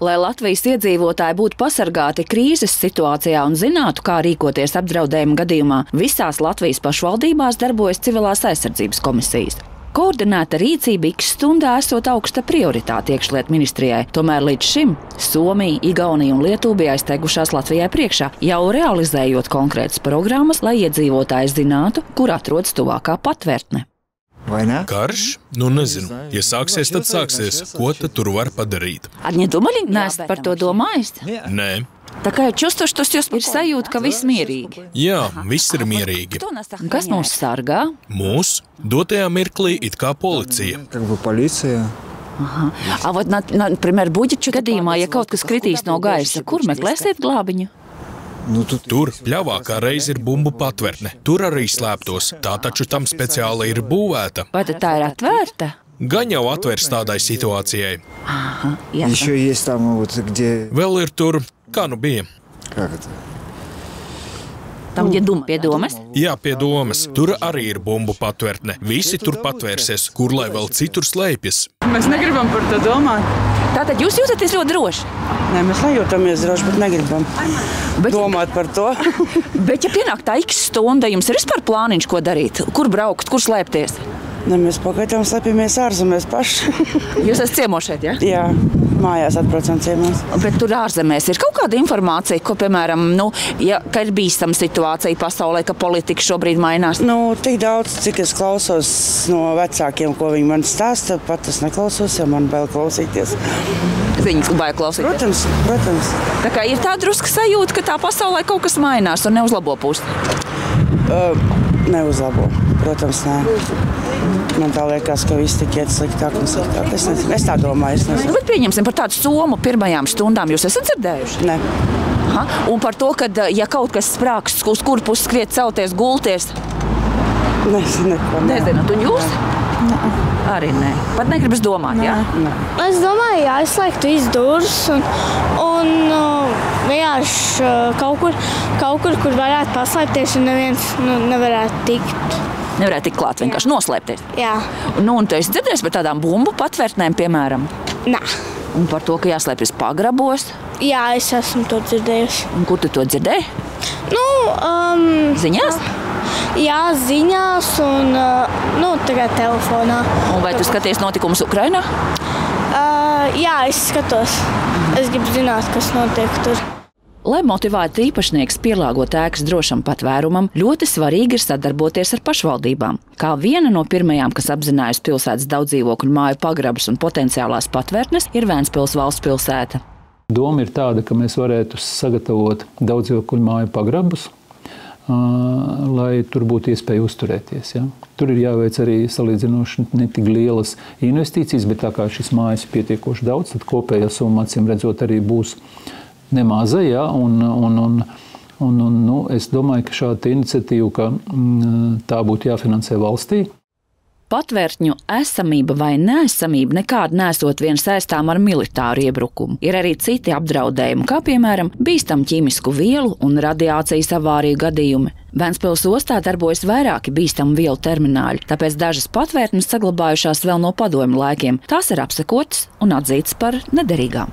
Lai Latvijas iedzīvotāji būtu pasargāti krīzes situācijā un zinātu, kā rīkoties apdraudējuma gadījumā, visās Latvijas pašvaldībās darbojas civilās aizsardzības komisijas. Koordinēta rīcība X stundā esot augsta prioritāte iekšlietu ministrijai, tomēr līdz šim Somija, Igaunija un Lietuva bija aizteigušās Latvijai priekšā, jau realizējot konkrētas programmas, lai iedzīvotāji zinātu, kur atrodas tuvākā patvērtne. Vai ne? Karš? Nu nezinu. Ja sāksies, tad sāksies. Ko tad tur var padarīt? Aņa Dumaļi, neesat par to domājis? Nē. Tā kā jūs ir sajūta, ka viss mierīgi. Jā, viss ir mierīgi. Kas mūs sargā? Mūs dotajā mirklī it kā policija. Policija. Piemēram, buģeču gadījumā, ja kaut kas kritīs no gaisa, kur meklēsiet glābiņu? Tur pļavā kā reiz ir bumbu patvērtne. Tur arī slēptos. Tā taču tam speciāli ir būvēta. Vai tad tā ir atvērta? Gan jau atvērs tādai situācijai. Еще есть там вот где... Vēl ir tur, kā nu bija. Как это? Tam, ja pie domas? Jā, pie domas. Tur arī ir bumbu patvērtne. Visi tur patvērsies, kur lai vēl citur slēpjas. Mēs negribam par to domāt. Tātad jūs jūtaties ļoti droši? Nē, mēs nejūtamies droši, bet negribam domāt par to. Bet ja pienāk tā X stunda, jums ir vispār plāniņš, ko darīt? Kur braukt, kur slēpties? Ne, mēs pagaidām slēpjamies ārzemēs paši. Jūs esat ciemos šeit, ja? Jā, mājās atbraucam ciemos. Bet tur ārzemēs ir kaut kāda informācija, ko, piemēram, ka ir bīstama situācija pasaulē, ka politika šobrīd mainās? Tik daudz, cik es klausos no vecākiem, ko viņi man stāsta, pat es neklausos, jo man bail klausīties. Viņas bail klausīties? Protams. Tā kā ir tā druska sajūta, ka tā pasaulē kaut kas mainās un neuzlabo pusi? Neuzlabo, protams, nē. Man tā liekas, ka viss tik iet sliktāk un sliktāk. Es tā domāju, es nezinu. Bet pieņemsim par tādu Somu pirmajām stundām. Jūs esat dzirdējuši? Nē. Un par to, ka ja kaut kas sprākst, uz kuru pusi skriet celties, gulties? Nezināt, un jūs? Nē. Arī nē. Pat negribas domāt, jā? Nē. Es domāju, jāizslēgtu izdurus un vienkārši kaut kur, kur varētu paslēpties un neviens nevarētu tikt. Nevarētu tikt klāt, vienkārši noslēpties? Jā. Un tu esi dzirdējis par tādām bumbu patvērtnēm, piemēram? Nē. Un par to, ka jāslēpjas pagrabos? Jā, es esmu to dzirdējusi. Un kur tu to dzirdēji? Ziņās? Jā, ziņās un tagad telefonā. Un vai tu skaties notikumus Ukrainā? Jā, es skatos. Es gribu zināt, kas notiek tur. Lai motivētu īpašnieks pielāgot ēkas drošam patvērumam, ļoti svarīgi ir sadarboties ar pašvaldībām. Kā viena no pirmajām, kas apzinājās pilsētas daudzdzīvokļu māju pagrabus un potenciālās patvērtnes, ir Ventspils valsts pilsēta. Doma ir tāda, ka mēs varētu sagatavot daudzdzīvokļu māju pagrabus, lai tur būtu iespēja uzturēties. Ja? Tur ir jāveic arī salīdzinoši ne tik lielas investīcijas, bet tā kā šis mājas ir pietiekoši daudz, tad kopējā summa, acīm redzot, arī būs nemaza, ja? Es domāju, ka šāda iniciatīva, ka tā būtu jāfinansē valstī. Patvērtņu esamība vai neesamība nekādi nesot vien saistām ar militāru iebrukumu. Ir arī citi apdraudējumi, kā piemēram bīstam ķīmisku vielu un radiācijas avāriju gadījumi. Ventspils ostā darbojas vairāki bīstamu vielu termināļi, tāpēc dažas patvērtnes saglabājušās vēl no padomju laikiem. Tās ir apsekotas un atzītas par nederīgām.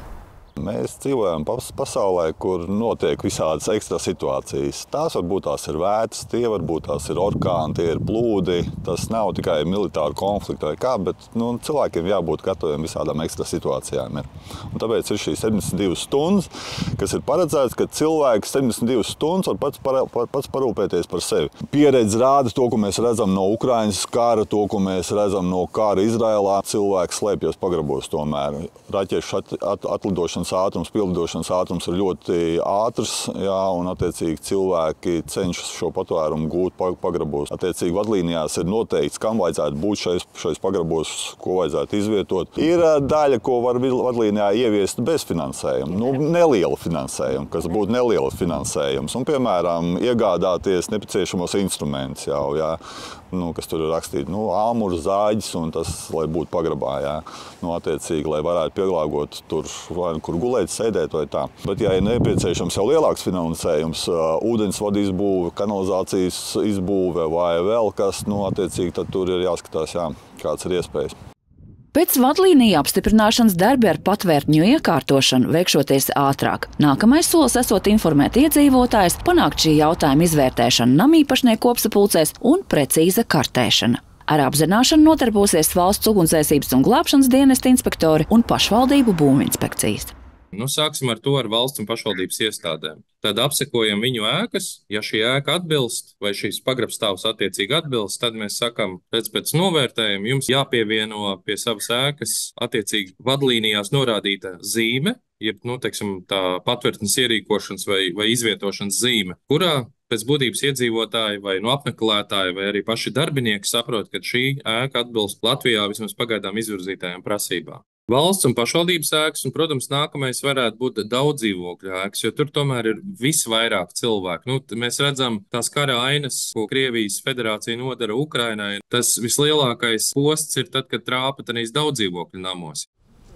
Mēs dzīvojam pasaulē, kur notiek visādas ekstra situācijas. Tās varbūt tās ir vētras, tie varbūt tās ir orkāni, tie ir plūdi. Tas nav tikai militāru konfliktu vai kā, bet cilvēkiem jābūt gataviem visādām ekstra situācijām. Un tāpēc ir šīs 72 stundas, kas ir paredzēts, ka cilvēks 72 stundas var pats parūpēties par sevi. Pieredze rāda to, ko mēs redzam no Ukrainas kara, to, ko mēs redzam no kara Izraēlā. Cilvēks slēpjas pagrabos tomēr. Raķešu atlidošanas ātrums, pildošanas ātrums ir ļoti ātrs, jā, un attiecīgi cilvēki cenšas šo patvērumu gūt pagrabos. Attiecīgi vadlīnijās ir noteikts, kam vajadzētu būt šais pagrabos, ko vajadzētu izvietot. Ir daļa, ko var vadlīnijā ieviest bez finansējuma, neliela finansējuma, kas būtu neliela finansējums, un, piemēram, iegādāties nepieciešamos instrumentus jau, jā. Kas tur ir rakstīti, āmurs, zāģis, un tas, lai būtu pagrabā, jā. Attiecīgi, lai varētu pielāgot tur, vai kur gulēt, sēdēt vai tā. Bet, ja ir nepieciešams jau lielāks finansējums, ūdensvadu izbūve, kanalizācijas izbūve vai vēl kas, attiecīgi, tad tur ir jāskatās, jā, kāds ir iespējas. Pēc vadlīniju apstiprināšanas darbi ar patvērtņu iekārtošanu veikšoties ātrāk. Nākamais solis esot informēt iedzīvotājus, panākt šī jautājuma izvērtēšanu namīpašnieku kopsapulcēs un precīza kartēšana. Ar apzināšanu nodarbosies Valsts ugunsdzēsības un glābšanas dienesta inspektori un pašvaldību būvinspekcijas. Sāksim ar to ar valsts un pašvaldības iestādēm. Tad apsekojam viņu ēkas. Ja šī ēka atbilst vai šīs pagrabstāvs attiecīgi atbilst, tad mēs sakam, pēc novērtējuma jums jāpievieno pie savas ēkas attiecīgi vadlīnijās norādīta zīme, jeb, tā patvērtnes ierīkošanas vai izvietošanas zīme, kurā pēc būtības iedzīvotāji vai apmeklētāji vai arī paši darbinieki saprot, ka šī ēka atbilst Latvijā vismaz pagaidām izvirzītajām prasībām. Valsts un pašvaldības ēkas, un, protams, nākamais varētu būt daudz dzīvokļu ēkas, jo tur tomēr ir visvairāk cilvēku. Mēs redzam tās kara ainas, ko Krievijas federācija nodara Ukrainai. Tas vislielākais posts ir tad, kad trāpa tanīs daudz dzīvokļu namos.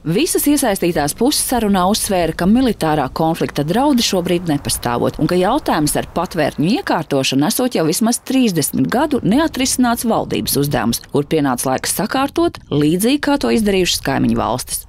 Visas iesaistītās puses sarunā uzsvēra, ka militārā konflikta draudi šobrīd nepastāvot un ka jautājums ar patvērtņu iekārtošanu esot jau vismaz 30 gadu neatrisināts valdības uzdevums, kur pienāca laiks sakārtot, līdzīgi kā to izdarījušas kaimiņu valstis.